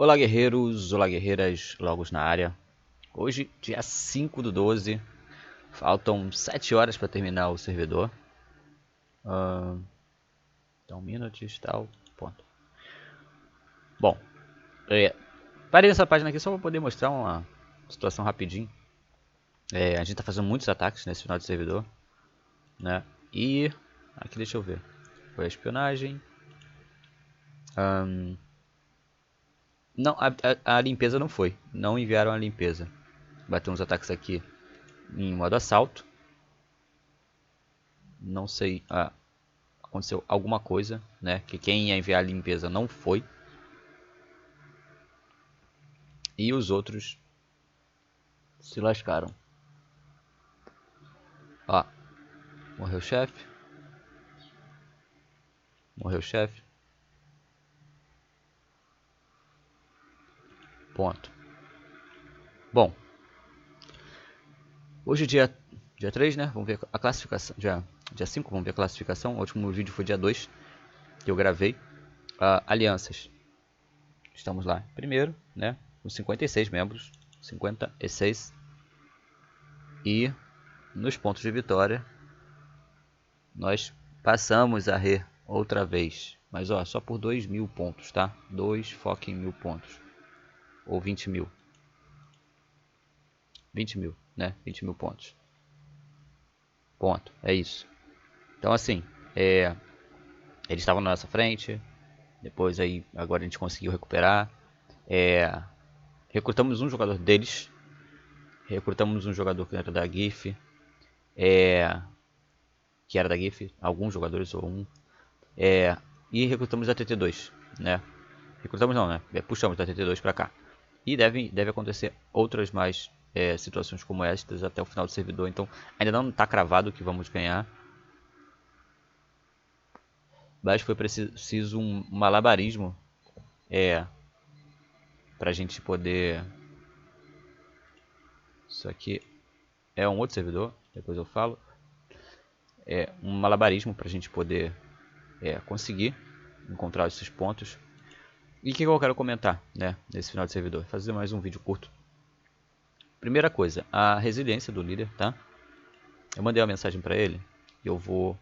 Olá guerreiros, olá guerreiras, logos na área. Hoje, dia 5/12, faltam 7 horas para terminar o servidor. Então, minutes, tal, ponto. Bom, parei nessa página aqui só para poder mostrar uma situação rapidinho. A gente tá fazendo muitos ataques nesse final de servidor, né? E aqui deixa eu ver, foi a espionagem. Não, a limpeza não foi, não enviaram a limpeza. Bateu uns ataques aqui em modo assalto. Não sei, aconteceu alguma coisa, né? Que quem ia enviar a limpeza não foi. E os outros se lascaram. Ó, morreu o chefe. Morreu o chefe. Ponto. Bom, hoje dia 3, né? Vamos ver a classificação. Dia 5, vamos ver a classificação. O último vídeo foi dia 2, que eu gravei. Alianças. Estamos lá primeiro, né? Com 56 membros. 56. E nos pontos de vitória, nós passamos a Rê outra vez. Mas ó, só por 2.000 pontos, tá? 2 fucking mil pontos. Ou 20 mil. 20 mil, né? 20 mil pontos. Ponto. É isso. Então assim, eles estavam na nossa frente. Depois aí, agora a gente conseguiu recuperar. Recrutamos um jogador deles. Recrutamos um jogador que era da GIF. Que era da GIF. Alguns jogadores ou um. E recrutamos da TT2, né? Recrutamos não, né? Puxamos da TT2 pra cá. E deve acontecer outras mais situações como estas até o final do servidor. Então ainda não está cravado que vamos ganhar. Mas foi preciso um malabarismo pra gente poder... Isso aqui é um outro servidor, depois eu falo. Um malabarismo pra gente poder conseguir encontrar esses pontos. E o que eu quero comentar, né, nesse final de servidor? Fazer mais um vídeo curto. Primeira coisa, a resiliência do líder, tá? Eu mandei uma mensagem pra ele e eu vou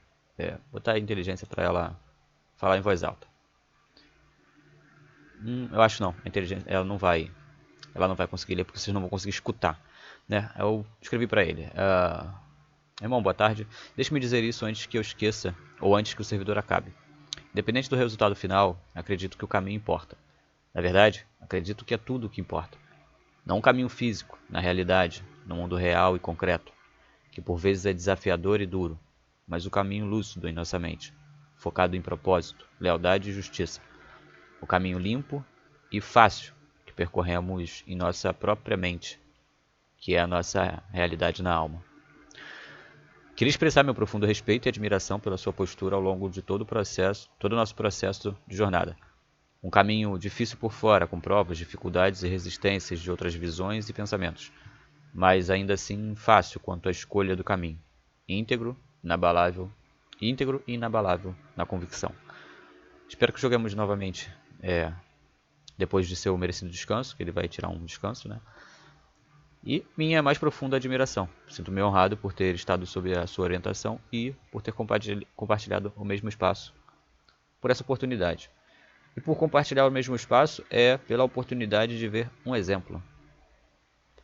botar a inteligência pra ela falar em voz alta. Eu acho não, a inteligência, ela não vai conseguir ler porque vocês não vão conseguir escutar, né? Eu escrevi pra ele, irmão, boa tarde, deixe-me dizer isso antes que eu esqueça ou antes que o servidor acabe. Independente do resultado final, acredito que o caminho importa. Na verdade, acredito que é tudo o que importa. Não um caminho físico, na realidade, no mundo real e concreto, que por vezes é desafiador e duro, mas o caminho lúcido em nossa mente, focado em propósito, lealdade e justiça. O caminho limpo e fácil que percorremos em nossa própria mente, que é a nossa realidade na alma. Queria expressar meu profundo respeito e admiração pela sua postura ao longo de todo o nosso processo de jornada. Um caminho difícil por fora, com provas, dificuldades e resistências de outras visões e pensamentos, mas ainda assim fácil quanto à escolha do caminho. Íntegro e inabalável na convicção. Espero que joguemos novamente depois de seu merecido descanso, que ele vai tirar um descanso, né? E minha mais profunda admiração. Sinto-me honrado por ter estado sob a sua orientação e por ter compartilhado o mesmo espaço por essa oportunidade. E por compartilhar o mesmo espaço pela oportunidade de ver um exemplo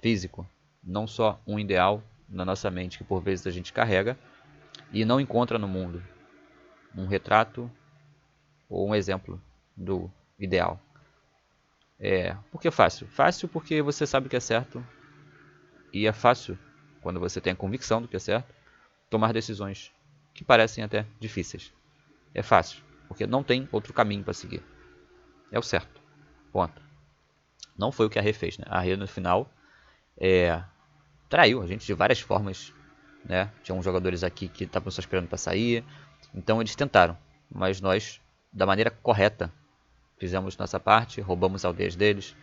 físico, não só um ideal na nossa mente que por vezes a gente carrega e não encontra no mundo. Um retrato ou um exemplo do ideal. Por que fácil? Fácil porque você sabe o que é certo e é fácil, quando você tem a convicção do que é certo, tomar decisões que parecem até difíceis. É fácil, porque não tem outro caminho para seguir. É o certo. Ponto. Não foi o que a Rê fez, né? A Rê no final traiu a gente de várias formas, né? Tinha uns jogadores aqui que estavam só esperando para sair, então eles tentaram, mas nós, da maneira correta, fizemos nossa parte, roubamos aldeias deles,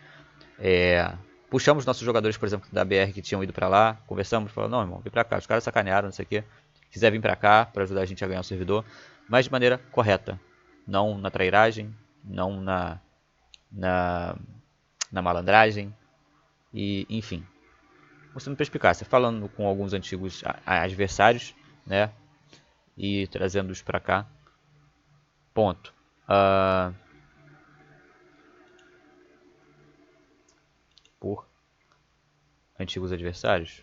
puxamos nossos jogadores, por exemplo, da BR que tinham ido pra lá, conversamos, falamos, não irmão, vem pra cá, os caras sacanearam, não sei o que, quiser vir pra cá pra ajudar a gente a ganhar o servidor, mas de maneira correta, não na trairagem, não na malandragem e enfim. Mostrando perspicácia, falando com alguns antigos adversários, né? E trazendo-os para cá. Ponto. Por antigos adversários.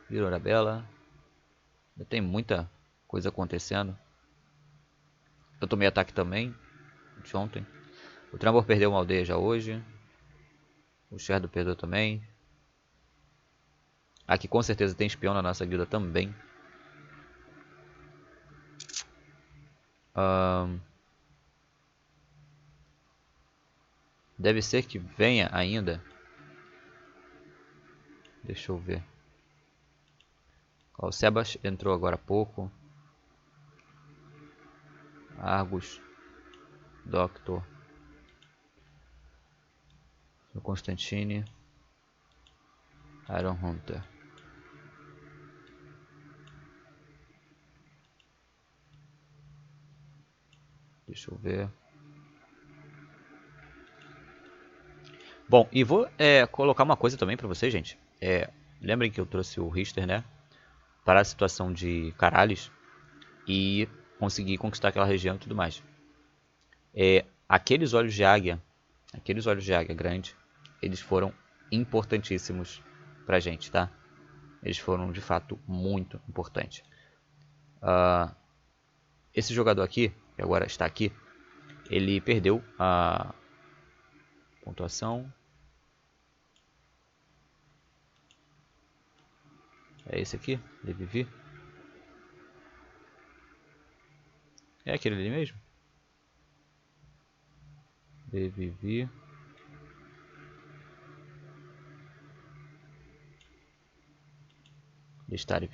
Virou Arabella. Ainda tem muita coisa acontecendo. Eu tomei ataque também, de ontem. O Trambor perdeu uma aldeia já hoje. O Sherdo perdeu também. Aqui com certeza tem espião na nossa guilda também. Deve ser que venha ainda. Deixa eu ver. Ó, o Sebas entrou agora há pouco. Argus. Doctor. O Constantine. Iron Hunter. Deixa eu ver. Bom, e vou colocar uma coisa também pra vocês, gente. Lembrem que eu trouxe o Richter, né? Para a situação de Caralhos. E consegui conquistar aquela região e tudo mais. Aqueles olhos de águia grande, eles foram importantíssimos pra gente, tá? Eles foram de fato muito importantes. Esse jogador aqui, que agora está aqui, ele perdeu a pontuação. É esse aqui, Levivi. É aquele ali mesmo? Levivi.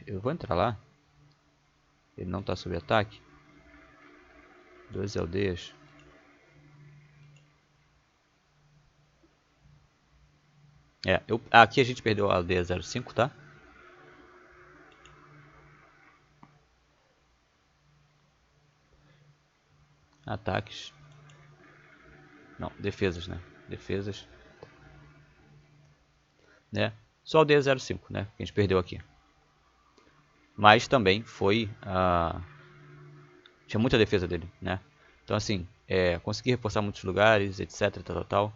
Eu vou entrar lá. Ele não está sob ataque. 12 aldeias. Aqui a gente perdeu a aldeia 05, tá? Ataques. Não, defesas, né? Defesas. Né? Só a aldeia 05, né? Que a gente perdeu aqui. Mas também foi... tinha muita defesa dele, né? Então assim, consegui reforçar muitos lugares, etc, tal.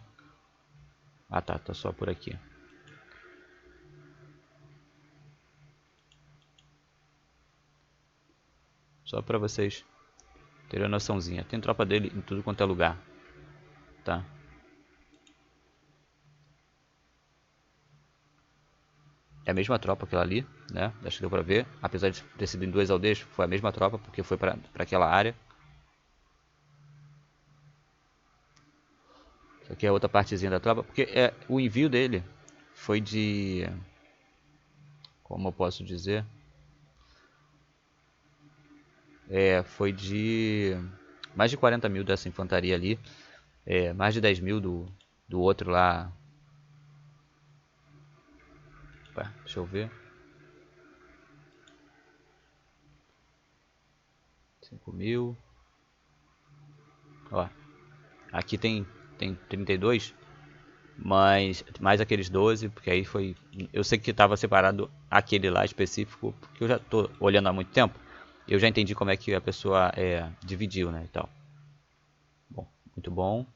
Ah tá, tá só por aqui. Só pra vocês terem uma noçãozinha. Tem tropa dele em tudo quanto é lugar, tá? É a mesma tropa aquela ali, né? Acho que deu pra ver. Apesar de ter sido em 2 aldeias, foi a mesma tropa, porque foi pra aquela área. Isso aqui é outra partezinha da tropa, porque o envio dele foi de... Como eu posso dizer? Foi de... Mais de 40 mil dessa infantaria ali. Mais de 10 mil do outro lá. Opa, deixa eu ver. 5 mil. Ó, aqui tem 32, mas mais aqueles 12, porque aí foi... Eu sei que estava separado aquele lá específico, porque eu já tô olhando há muito tempo. Eu já entendi como é que a pessoa dividiu, né, e tal. Bom, muito bom.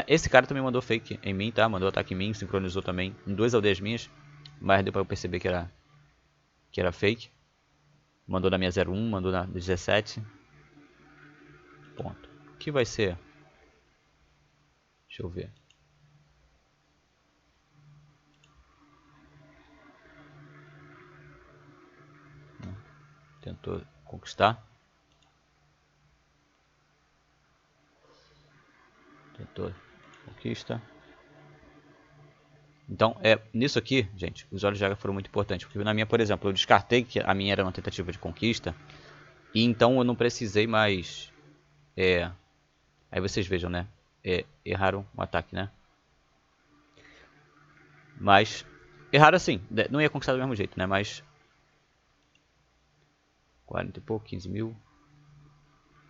Esse cara também mandou fake em mim, tá? Mandou ataque em mim, sincronizou também em 2 aldeias minhas, mas deu pra eu perceber que era fake. Mandou na minha 01, mandou na 17. Ponto. O que vai ser? Deixa eu ver. Tentou conquistar. Tentou conquista. Então, nisso aqui, gente, os olhos de águia foram muito importantes. Porque na minha, por exemplo, eu descartei que a minha era uma tentativa de conquista. E então eu não precisei mais... aí vocês vejam, né? Erraram o ataque, né? Mas... Erraram assim. Não ia conquistar do mesmo jeito, né? Mas... 40 e pouco, 15 mil.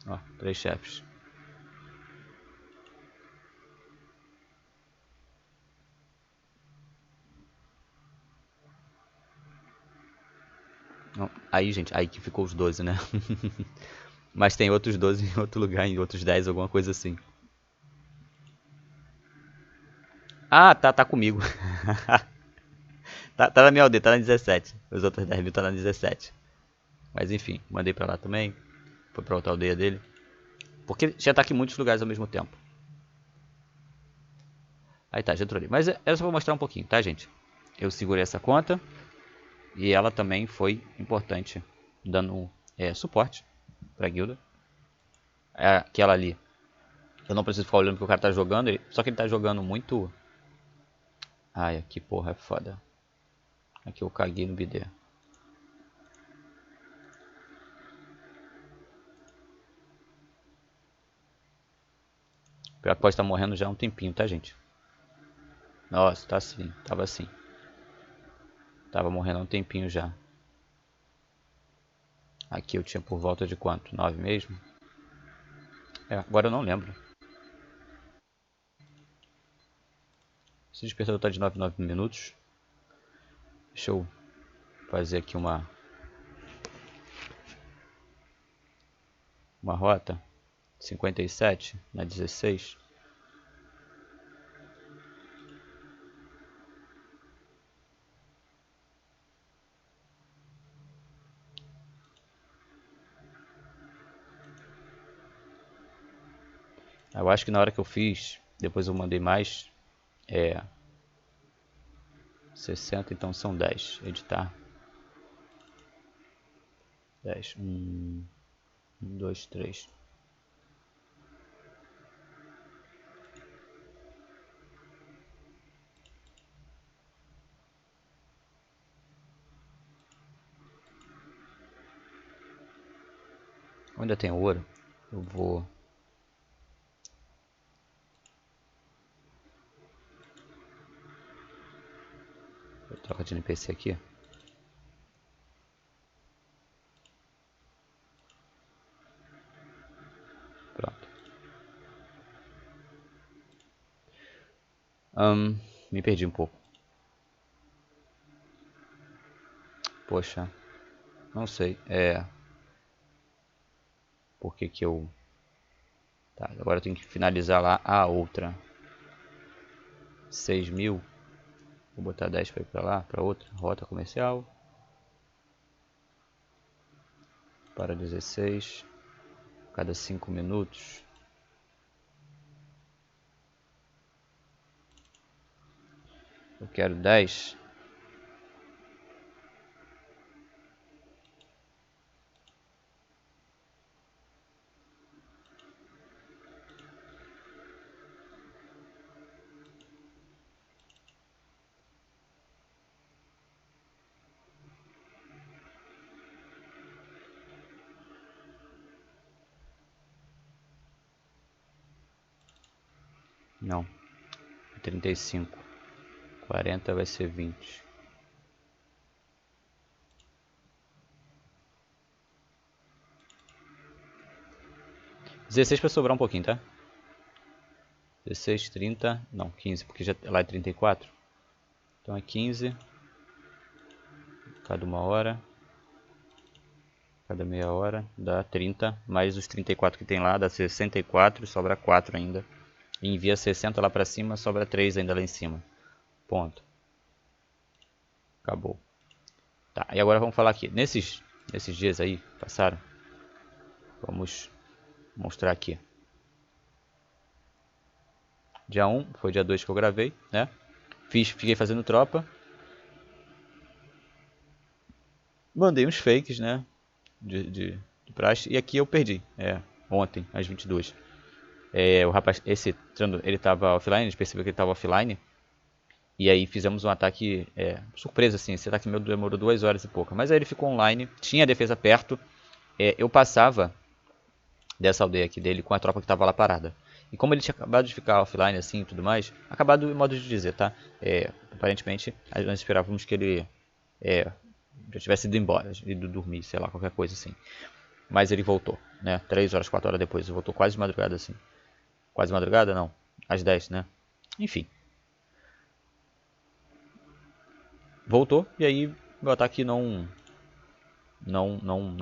Ó, 3 chefes. Aí, gente, aí que ficou os 12, né? Mas tem outros 12 em outro lugar, em outros 10, alguma coisa assim. Ah, tá comigo. Tá na minha aldeia, tá na 17. Os outros 10 mil tá na 17. Mas enfim, mandei pra lá também. Foi pra outra aldeia dele. Porque já tá aqui em muitos lugares ao mesmo tempo. Aí tá, já entrou ali. Mas eu só vou mostrar um pouquinho, tá, gente? Eu segurei essa conta. E ela também foi importante, dando suporte pra guilda. É aquela ali. Eu não preciso ficar olhando porque o cara tá jogando. Só que ele tá jogando muito. Ai, aqui porra é foda. Aqui eu caguei no bidê. Pior que pode estar morrendo já há um tempinho, tá, gente? Nossa, tá assim. Tava assim. Tava morrendo há um tempinho já. Aqui eu tinha por volta de quanto? 9 mesmo? Agora eu não lembro. Esse despertador tá de 9 em 9 minutos. Deixa eu fazer aqui uma rota. 57 na 16. Eu acho que na hora que eu fiz, depois eu mandei mais, 60, então são 10. Editar. 10. 1, 2, 3. Ainda tem ouro. Eu vou... Eu troco de NPC aqui. Pronto. Me perdi um pouco. Poxa. Não sei. Por que que eu... Tá, agora eu tenho que finalizar lá a outra. 6.000. Vou botar 10 para ir para lá, para outra. Rota comercial. Para 16. Cada 5 minutos. Eu quero 10. Não. 35. 40 vai ser 20. 16 para sobrar um pouquinho, tá? 16, 30, não, 15, porque já lá é 34. Então é 15 cada uma hora, cada meia hora, dá 30, mais os 34 que tem lá, dá 64, sobra 4 ainda. E envia 60 lá pra cima, sobra 3 ainda lá em cima. Ponto. Acabou. Tá, e agora vamos falar aqui. Nesses dias aí, passaram, vamos mostrar aqui. Dia 1, foi dia 2 que eu gravei, né? Fiquei fazendo tropa. Mandei uns fakes, né? De praxe. E aqui eu perdi. Ontem, às 22. O rapaz, ele tava offline, a gente percebeu que ele tava offline. E aí fizemos um ataque surpresa, assim. Esse ataque meu demorou 2 horas e pouca. Mas aí ele ficou online, tinha a defesa perto. Eu passava dessa aldeia aqui dele com a tropa que tava lá parada. E como ele tinha acabado de ficar offline assim e tudo mais, acabado em modo de dizer, tá? Aparentemente, nós esperávamos que ele já tivesse ido embora, ido dormir, sei lá, qualquer coisa assim. Mas ele voltou, né? 3 horas, 4 horas depois. Ele voltou quase de madrugada, assim. Quase de madrugada, não. Às 10, né? Enfim. Voltou e aí o ataque não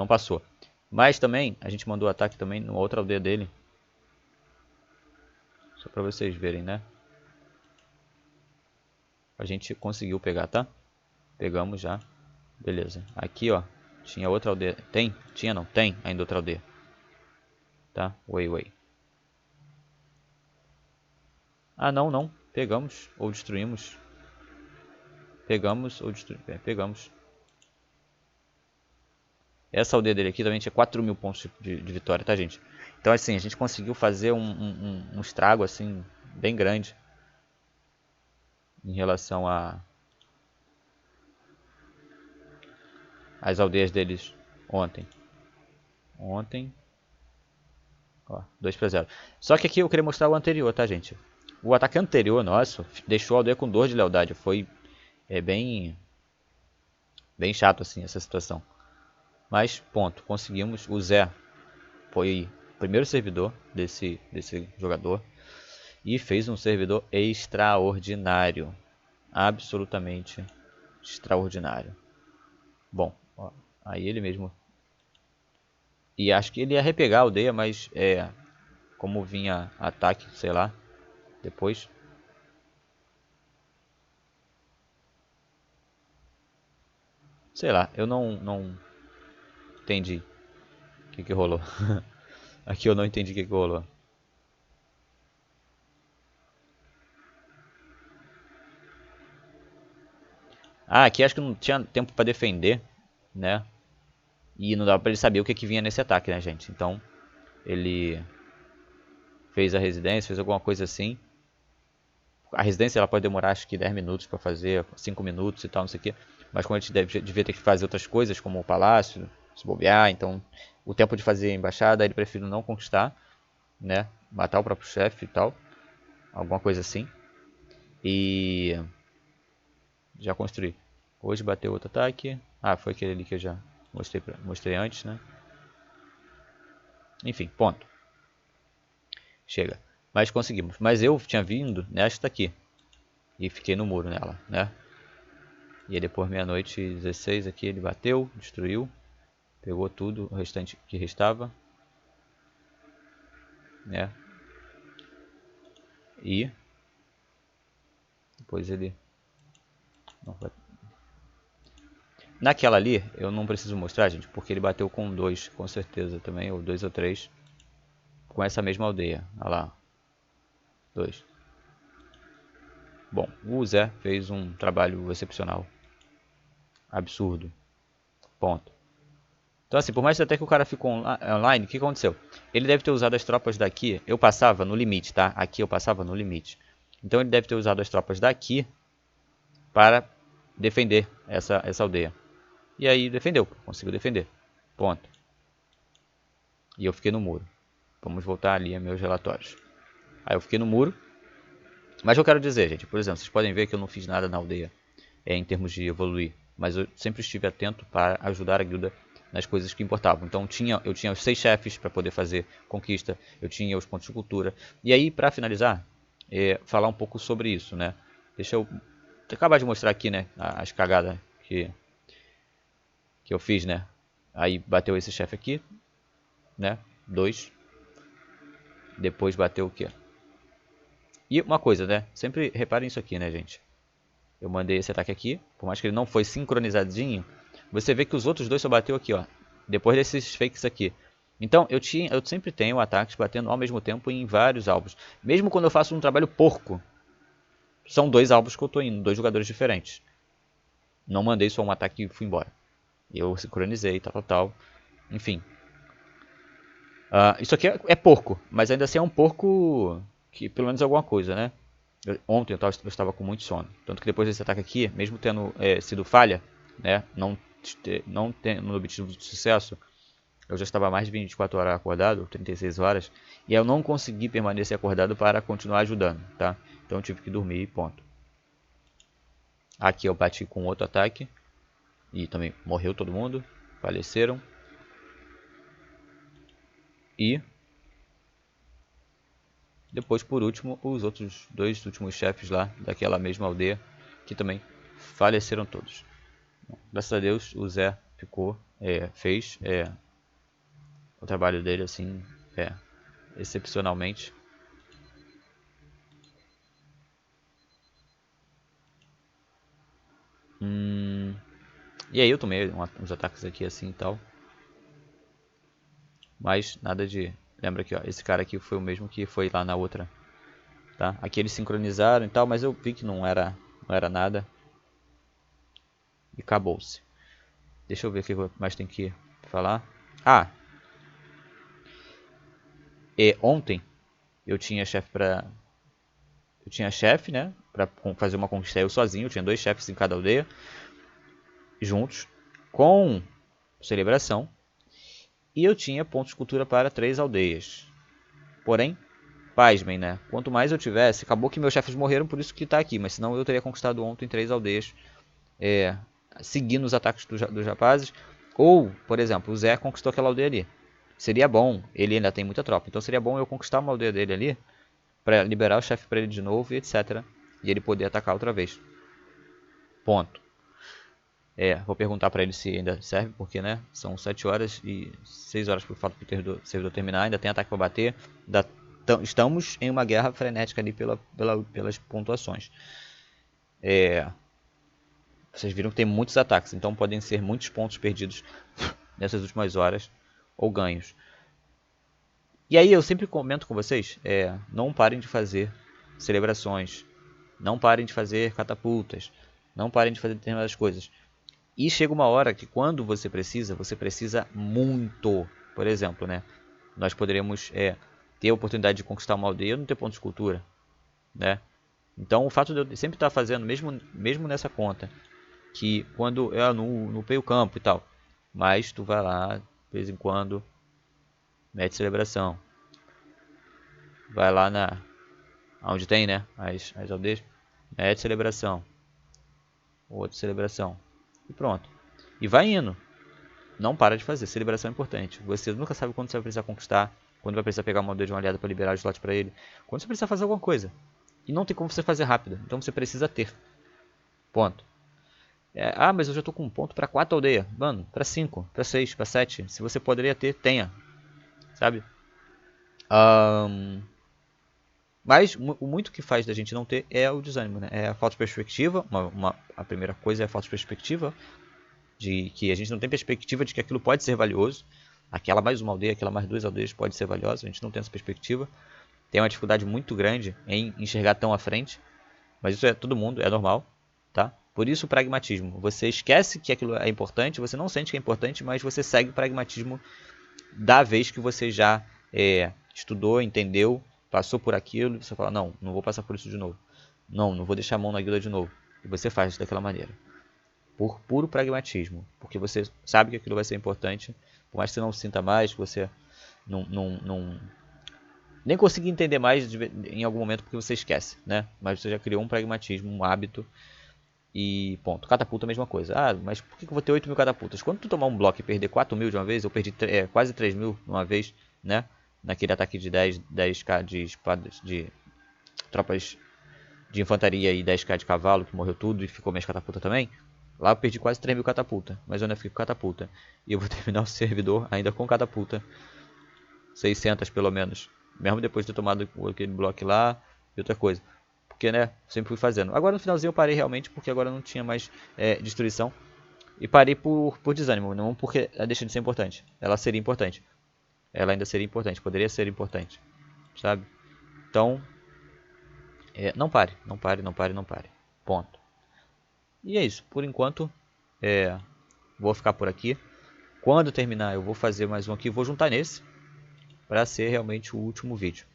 passou. Mas também, a gente mandou ataque também numa outra aldeia dele. Só pra vocês verem, né? A gente conseguiu pegar, tá? Pegamos já. Beleza. Aqui, ó. Tinha outra aldeia. Tem? Tinha não? Tem ainda outra aldeia. Tá? Wei. Ah, não. Pegamos ou destruímos. Pegamos ou destruímos. Pegamos. Essa aldeia dele aqui também tinha 4.000 pontos de vitória, tá, gente? Então, assim, a gente conseguiu fazer um estrago, assim, bem grande. Em relação às aldeias deles ontem. Ó, 2-0. Só que aqui eu queria mostrar o anterior, tá, gente? O ataque anterior nosso deixou a aldeia com 2 de lealdade. Foi bem chato, assim, essa situação. Mas, ponto, conseguimos. O Zé foi o primeiro servidor desse jogador. E fez um servidor extraordinário. Absolutamente extraordinário. Bom, ó, aí ele mesmo. E acho que ele ia repegar a aldeia, mas como vinha ataque, sei lá, depois. Sei lá, eu não entendi o que rolou. Aqui eu não entendi o que rolou. Ah, aqui acho que não tinha tempo pra defender, né? E não dava pra ele saber o que vinha nesse ataque, né, gente? Então, ele fez a residência, fez alguma coisa assim. A residência ela pode demorar acho que 10 minutos pra fazer, 5 minutos e tal, não sei o quê. Mas como a gente devia ter que fazer outras coisas, como o palácio, se bobear, então o tempo de fazer a embaixada ele prefere não conquistar, né? Matar o próprio chefe e tal. Alguma coisa assim. E já construí. Hoje bateu outro ataque. Ah, foi aquele ali que eu já mostrei antes, né? Enfim, ponto. Chega. Mas conseguimos. Mas eu tinha vindo nesta aqui. E fiquei no muro nela, né? E aí depois meia-noite 16 aqui ele bateu, destruiu. Pegou tudo, o restante que restava. Né? E depois ele... Naquela ali, eu não preciso mostrar, gente, porque ele bateu com 2, com certeza também, ou 2 ou 3. Com essa mesma aldeia. Olha lá. 2. Bom, o Zé fez um trabalho excepcional. Absurdo. Ponto. Então assim, por mais até que o cara ficou online, o que aconteceu? Ele deve ter usado as tropas daqui, eu passava no limite, tá? Aqui eu passava no limite. Então ele deve ter usado as tropas daqui para defender essa aldeia. E aí defendeu, conseguiu defender. Ponto. E eu fiquei no muro. Vamos voltar ali a meus relatórios. Aí eu fiquei no muro. Mas eu quero dizer, gente, por exemplo, vocês podem ver que eu não fiz nada na aldeia em termos de evoluir. Mas eu sempre estive atento para ajudar a guilda nas coisas que importavam. Então eu tinha os 6 chefes para poder fazer conquista. Eu tinha os pontos de cultura. E aí, para finalizar, falar um pouco sobre isso, né? Deixa eu acabar de mostrar aqui, né, as cagadas que eu fiz, né? Aí bateu esse chefe aqui, né? 2. Depois bateu o quê? E uma coisa, né? Sempre reparem isso aqui, né, gente? Eu mandei esse ataque aqui, por mais que ele não foi sincronizadinho, você vê que os outros dois só bateu aqui, ó. Depois desses fakes aqui. Então, eu sempre tenho ataques batendo ao mesmo tempo em vários alvos. Mesmo quando eu faço um trabalho porco, são 2 alvos que eu tô indo, 2 jogadores diferentes. Não mandei só um ataque e fui embora. Eu sincronizei, tal. Enfim. Isso aqui é porco, mas ainda assim é um porco que pelo menos é alguma coisa, né? Ontem eu estava com muito sono. Tanto que depois desse ataque aqui, mesmo tendo sido falha, né, não tendo obtido sucesso, eu já estava mais de 24 horas acordado, 36 horas, e eu não consegui permanecer acordado para continuar ajudando, tá? Então eu tive que dormir e ponto. Aqui eu bati com outro ataque, e também morreu todo mundo, faleceram. E depois, por último, os outros dois últimos chefes lá daquela mesma aldeia, que também faleceram todos. Graças a Deus o Zé ficou, fez o trabalho dele assim, excepcionalmente. E aí eu tomei uns ataques aqui assim e tal. Mas nada de... Lembra que ó, esse cara aqui foi o mesmo que foi lá na outra. Tá? Aqui eles sincronizaram e tal, mas eu vi que não era nada. E acabou-se. Deixa eu ver o que mais tem que falar. Ah! E ontem eu tinha chefe pra... Eu tinha chefe, né? Pra fazer uma conquista eu sozinho. Eu tinha 2 chefes em cada aldeia. Juntos. Com celebração. E eu tinha pontos de cultura para 3 aldeias. Porém, pasmem, né? Quanto mais eu tivesse, acabou que meus chefes morreram, por isso que tá aqui. Mas senão eu teria conquistado ontem 3 aldeias, seguindo os ataques dos rapazes. Ou, por exemplo, o Zé conquistou aquela aldeia ali. Seria bom, ele ainda tem muita tropa, então seria bom eu conquistar uma aldeia dele ali, para liberar o chefe para ele de novo e etc. E ele poder atacar outra vez. Ponto. Vou perguntar para ele se ainda serve, porque né, são 7 horas e 6 horas por falta do servidor terminar, ainda tem ataque para bater, estamos em uma guerra frenética ali pelas pontuações. Vocês viram que tem muitos ataques, então podem ser muitos pontos perdidos nessas últimas horas, ou ganhos. E aí eu sempre comento com vocês, não parem de fazer celebrações, não parem de fazer catapultas, não parem de fazer determinadas coisas. E chega uma hora que quando você precisa muito. Por exemplo, né? Nós poderíamos ter a oportunidade de conquistar uma aldeia e não ter ponto de cultura, né? Então o fato de eu sempre estar fazendo, mesmo nessa conta, que quando eu no peio campo e tal, mas tu vai lá, de vez em quando, mete celebração. Vai lá onde tem, né? As aldeias, mete celebração. Outra celebração. E pronto. E vai indo. Não para de fazer, celebração é importante. Você nunca sabe quando você vai precisar conquistar, quando vai precisar pegar uma aldeia de um aliado para liberar o slot para ele, quando você precisa fazer alguma coisa. E não tem como você fazer rápido, então você precisa ter. Ponto. Mas eu já tô com um ponto para 4 aldeias. Mano, para 5, para 6, para 7. Se você poderia ter, tenha. Sabe? Mas o muito que faz da gente não ter é o desânimo, né? É a falta de perspectiva. A primeira coisa é a falta de perspectiva. De que a gente não tem perspectiva de que aquilo pode ser valioso. Aquela mais uma aldeia, aquela mais 2 aldeias pode ser valiosa. A gente não tem essa perspectiva. Tem uma dificuldade muito grande em enxergar tão à frente. Mas isso é todo mundo, é normal, tá? Por isso o pragmatismo. Você esquece que aquilo é importante, você não sente que é importante, mas você segue o pragmatismo da vez que você já estudou, entendeu, passou por aquilo. E você fala, não vou passar por isso de novo. Não vou deixar a mão na guilda de novo. E você faz daquela maneira. Por puro pragmatismo, porque você sabe que aquilo vai ser importante, por mais que você não sinta mais, que você nem consiga entender mais em algum momento porque você esquece, né? Mas você já criou um pragmatismo, um hábito e ponto. Catapulta é a mesma coisa. Mas por que eu vou ter 8.000 catapultas? Quando tu tomar um bloco e perder 4.000 de uma vez, eu perdi quase 3.000 de uma vez, né? Naquele ataque de 10k de espadas, de tropas de infantaria e 10k de cavalo, que morreu tudo e ficou minhas catapultas também. Lá eu perdi quase 3.000 catapulta, mas eu ainda fico com catapulta. E eu vou terminar o servidor ainda com catapulta. 600 pelo menos. Mesmo depois de ter tomado aquele bloco lá e outra coisa. Porque, né, sempre fui fazendo. Agora no finalzinho eu parei realmente porque agora não tinha mais destruição. E parei por desânimo, não porque ela deixa de ser importante. Ela seria importante. Ela ainda seria importante, poderia ser importante. Sabe? Então, não pare, não pare, não pare, não pare. Ponto. E é isso, por enquanto vou ficar por aqui. Quando terminar eu vou fazer mais um aqui, vou juntar nesse para ser realmente o último vídeo.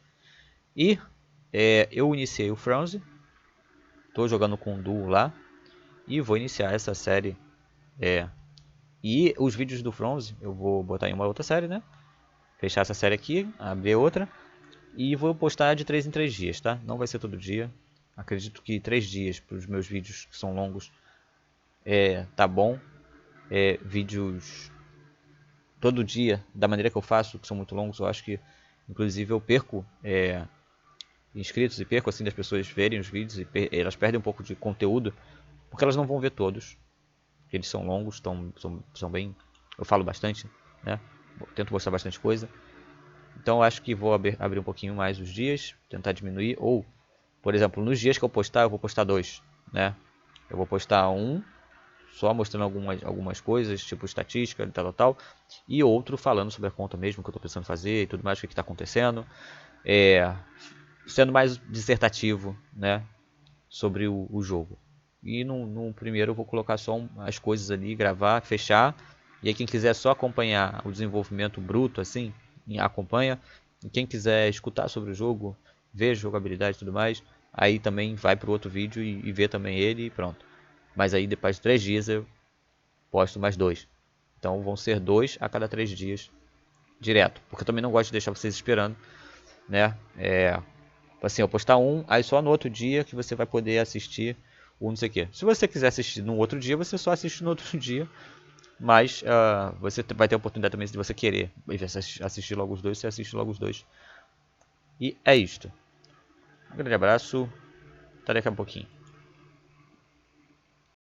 E eu iniciei o Fronze, estou jogando com o Duo lá e vou iniciar essa série. E os vídeos do Fronze eu vou botar em uma outra série, né? Fechar essa série aqui, abrir outra e vou postar de 3 em 3 dias, tá? Não vai ser todo dia. Acredito que 3 dias para os meus vídeos que são longos tá bom. Vídeos todo dia, da maneira que eu faço, que são muito longos, eu acho que, inclusive, eu perco inscritos e perco, assim, das pessoas verem os vídeos e elas perdem um pouco de conteúdo, porque elas não vão ver todos, porque eles são longos, são bem... Eu falo bastante, né? Tento mostrar bastante coisa. Então eu acho que vou abrir um pouquinho mais os dias, tentar diminuir, ou, por exemplo, nos dias que eu postar, eu vou postar 2, né? Eu vou postar um só mostrando algumas coisas, tipo estatística e tal, e outro falando sobre a conta mesmo, o que eu estou pensando em fazer e tudo mais, o que está acontecendo, sendo mais dissertativo, né, sobre o jogo. E no primeiro eu vou colocar só as coisas ali, gravar, fechar, e aí quem quiser só acompanhar o desenvolvimento bruto, assim, acompanha, e quem quiser escutar sobre o jogo, ver jogabilidade e tudo mais, aí também vai para o outro vídeo e vê também ele e pronto. Mas aí depois de 3 dias eu posto mais 2. Então vão ser 2 a cada 3 dias direto. Porque eu também não gosto de deixar vocês esperando, né? Assim, eu postar um, aí só no outro dia que você vai poder assistir o não sei o que. Se você quiser assistir no outro dia, você só assiste no outro dia. Mas você vai ter a oportunidade também, se você querer assistir logo os dois, você assiste logo os dois. E é isto. Um grande abraço. Até daqui a pouquinho.